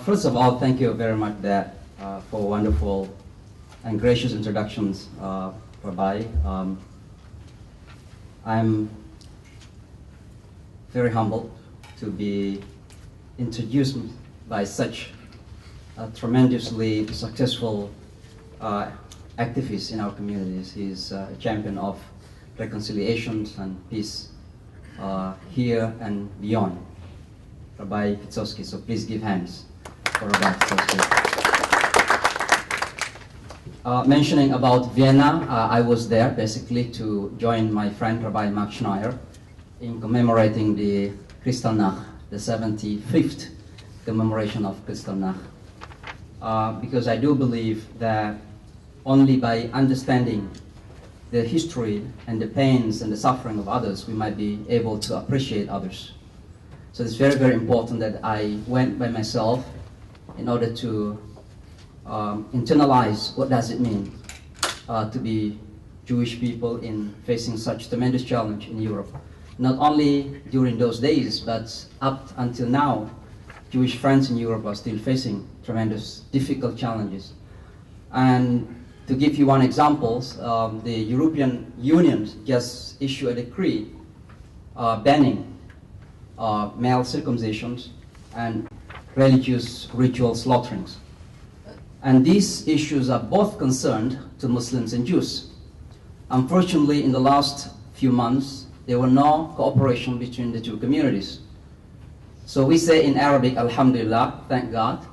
First of all, thank you very much for wonderful and gracious introductions, Rabbi. I'm very humbled to be introduced by such a tremendously successful activist in our communities. He's a champion of reconciliation and peace here and beyond, Rabbi Pitsowski. So please give hands for Rabbi Pitsowski. Mentioning about Vienna, I was there basically to join my friend Rabbi Mark Schneier in commemorating the Kristallnacht, the 75th commemoration of Kristallnacht. Because I do believe that only by understanding the history and the pains and the suffering of others, we might be able to appreciate others. So it's very, very important that I went by myself in order to internalize what does it mean to be Jewish people in facing such tremendous challenge in Europe. Not only during those days, but up until now, Jewish friends in Europe are still facing tremendous difficult challenges. And to give you one example, the European Union just issued a decree banning male circumcisions and religious ritual slaughterings. And these issues are both concerned to Muslims and Jews. Unfortunately, in the last few months, there were no cooperation between the two communities. So we say in Arabic, Alhamdulillah, thank God,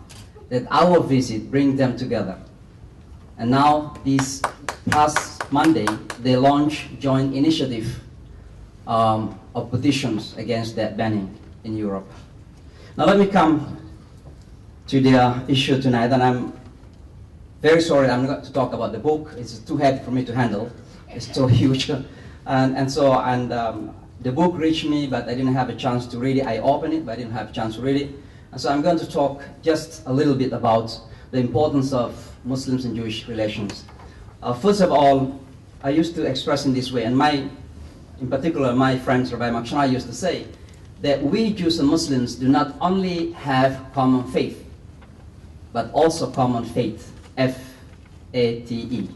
that our visit brings them together. And now, this past Monday, they launched joint initiative of petitions against that banning in Europe. Now let me come to the issue tonight, and I'm very sorry I'm not going to talk about the book. It's too heavy for me to handle. It's so huge. The book reached me, but I didn't have a chance to read it. I opened it, but I didn't have a chance to read it. And so I'm going to talk just a little bit about the importance of Muslims and Jewish relations. First of all, I used to express in this way, and in particular, my friends, Rabbi Mark Schneier, used to say that we Jews and Muslims do not only have common faith, but also common faith, F-A-T-E.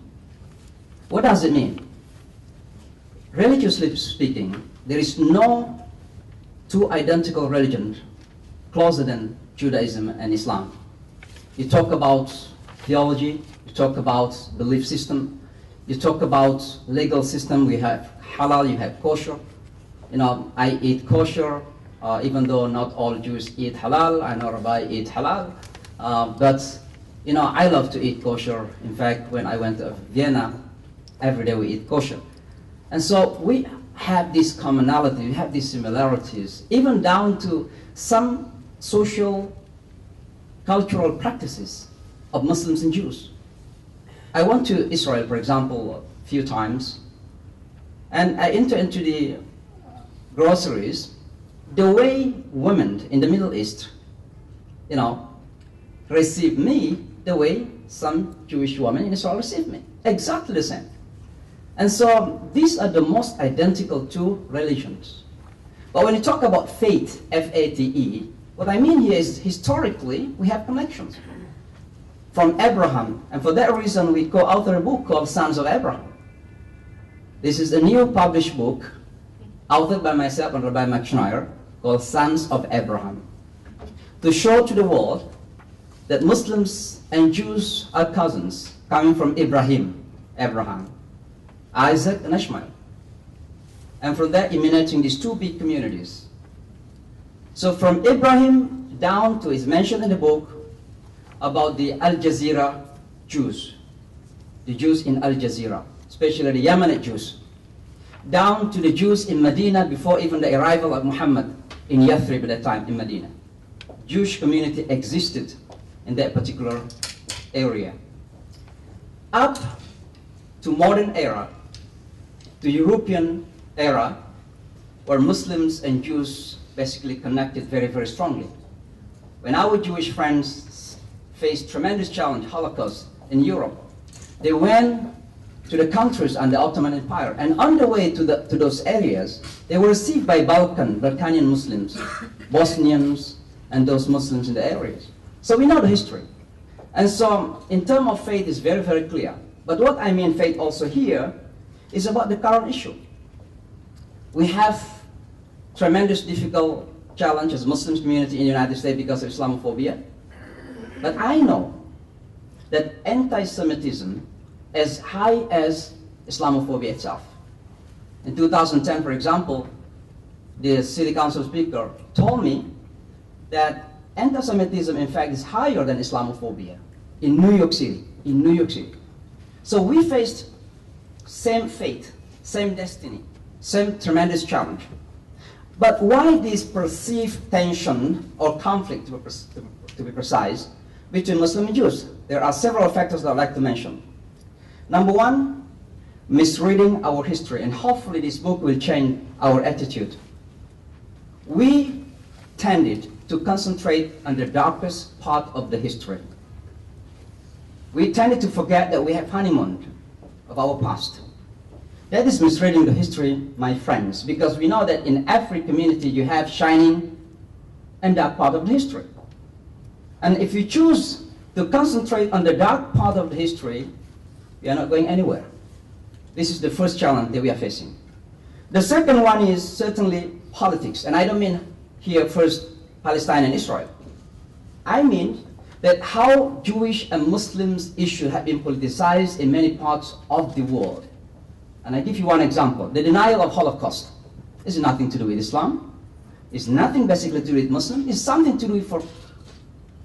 What does it mean? Religiously speaking, there is no two identical religions closer than Judaism and Islam. You talk about theology, you talk about belief system, you talk about legal system. We have halal, you have kosher. You know, I eat kosher, even though not all Jews eat halal. I know Rabbi eat halal, but you know, I love to eat kosher. In fact, when I went to Vienna, every day we eat kosher. And so we have this commonality, we have these similarities, even down to some social, cultural practices of Muslims and Jews. I went to Israel, for example, a few times, and I enter into the groceries. The way women in the Middle East, you know, receive me, the way some Jewish women in Israel receive me. Exactly the same. And so these are the most identical two religions. But when you talk about faith, F-A-T-E, what I mean here is historically we have connections. From Abraham, and for that reason we co-authored a book called Sons of Abraham. This is a new published book, authored by myself and Rabbi Mark Schneier, called Sons of Abraham, to show to the world that Muslims and Jews are cousins, coming from Abraham, Isaac and Ishmael. And from there emanating these two big communities. So from Ibrahim down to, is mentioned in the book, about the Al Jazeera Jews, the Jews in Al Jazeera, especially the Yemenite Jews, down to the Jews in Medina before even the arrival of Muhammad in Yathrib at that time in Medina. Jewish community existed in that particular area. Up to modern era, the European era, where Muslims and Jews basically connected very, very strongly. When our Jewish friends faced tremendous challenge, Holocaust in Europe, they went to the countries under the Ottoman Empire, and on the way to those areas, they were received by Balkanian Muslims, Bosnians, and those Muslims in the areas. So we know the history. And so in terms of faith, it's very, very clear. But what I mean faith also here is about the current issue. We have tremendous difficult challenge as Muslim community in the United States because of Islamophobia. But I know that anti-Semitism as high as Islamophobia itself. In 2010, for example, the City Council speaker told me that anti-Semitism, in fact, is higher than Islamophobia in New York City. In New York City. So we faced same fate, same destiny, same tremendous challenge. But why this perceived tension or conflict, to be precise, between Muslim and Jews? There are several factors that I'd like to mention. Number one, misreading our history, and hopefully this book will change our attitude. We tended to concentrate on the darkest part of the history. We tended to forget that we have honeymoon of our past. That is misreading the history, my friends, because we know that in every community you have shining and dark part of the history. And if you choose to concentrate on the dark part of the history, we are not going anywhere. This is the first challenge that we are facing. The second one is certainly politics, and I don't mean here first Palestine and Israel. I mean that how Jewish and Muslims issues have been politicized in many parts of the world. And I give you one example. The denial of Holocaust is nothing to do with Islam. It's nothing basically to do with Muslim. It's something to do for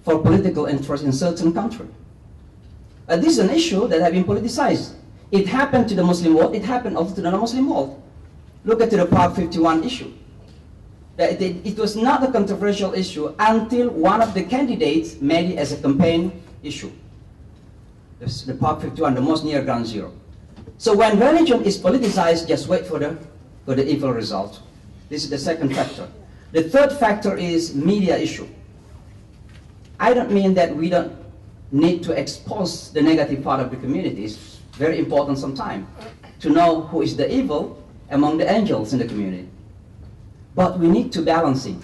political interest in certain country. This is an issue that has been politicized. It happened to the Muslim world. It happened also to the non-Muslim world. Look at the Part 51 issue. It was not a controversial issue until one of the candidates made it as a campaign issue. The Part 51, the most near ground zero. So when religion is politicized, just wait for the evil result. This is the second factor. The third factor is media issue. I don't mean that we don't need to expose the negative part of the community. It's very important sometimes to know who is the evil among the angels in the community. But we need to balance it.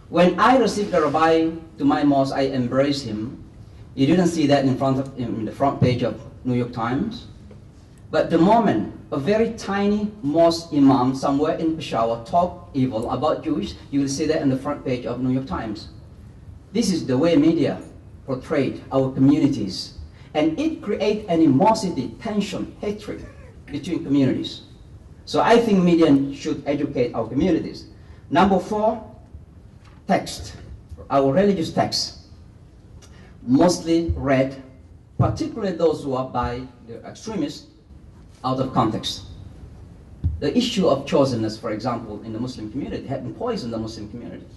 When I received the rabbi to my mosque, I embraced him. You didn't see that in the front page of New York Times. But the moment a very tiny mosque imam somewhere in Peshawar talk evil about Jews, you will see that in the front page of New York Times. This is the way media portrayed our communities. And it creates animosity, tension, hatred between communities. So I think media should educate our communities. Number four, text. Our religious texts, mostly read, particularly those who are by the extremists, out of context. The issue of chosenness, for example, in the Muslim community, had been poisoned the Muslim community.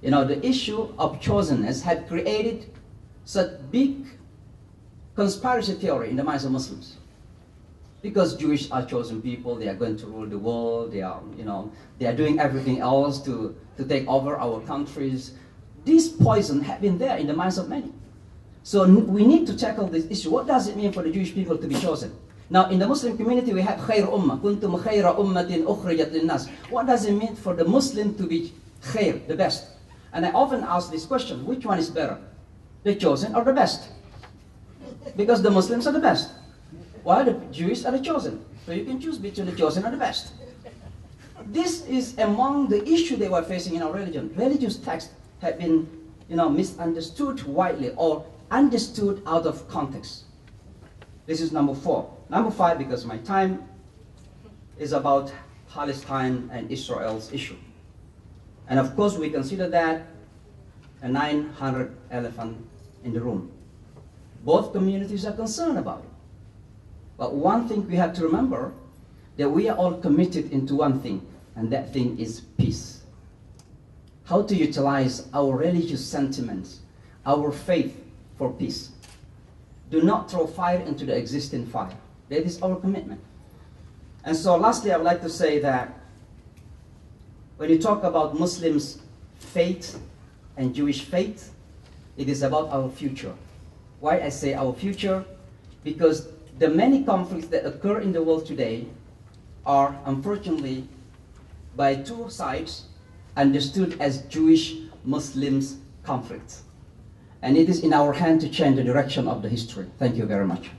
You know, the issue of chosenness had created such big conspiracy theory in the minds of Muslims. Because Jewish are chosen people, they are going to rule the world, they are doing everything else to take over our countries. This poison had been there in the minds of many. So we need to tackle this issue. What does it mean for the Jewish people to be chosen? Now, in the Muslim community, we have khayr ummah, kuntum khayra ummatin ukhrijat linnas. What does it mean for the Muslim to be khayr, the best? And I often ask this question, which one is better? The chosen or the best? Because the Muslims are the best, while the Jews are the chosen. So you can choose between the chosen or the best. This is among the issues they were facing in our religion. Religious texts have been misunderstood widely or understood out of context. This is number four. Number five, because my time is about Palestine and Israel's issue. And of course, we consider that a 900 elephant in the room. Both communities are concerned about it. But one thing we have to remember, that we are all committed into one thing, and that thing is peace. How to utilize our religious sentiments, our faith for peace. Do not throw fire into the existing fire. That is our commitment. And so lastly, I would like to say that when you talk about Muslims' faith and Jewish faith, it is about our future. Why I say our future? Because the many conflicts that occur in the world today are, unfortunately, by two sides, understood as Jewish-Muslims conflicts. and it is in our hand to change the direction of the history. Thank you very much.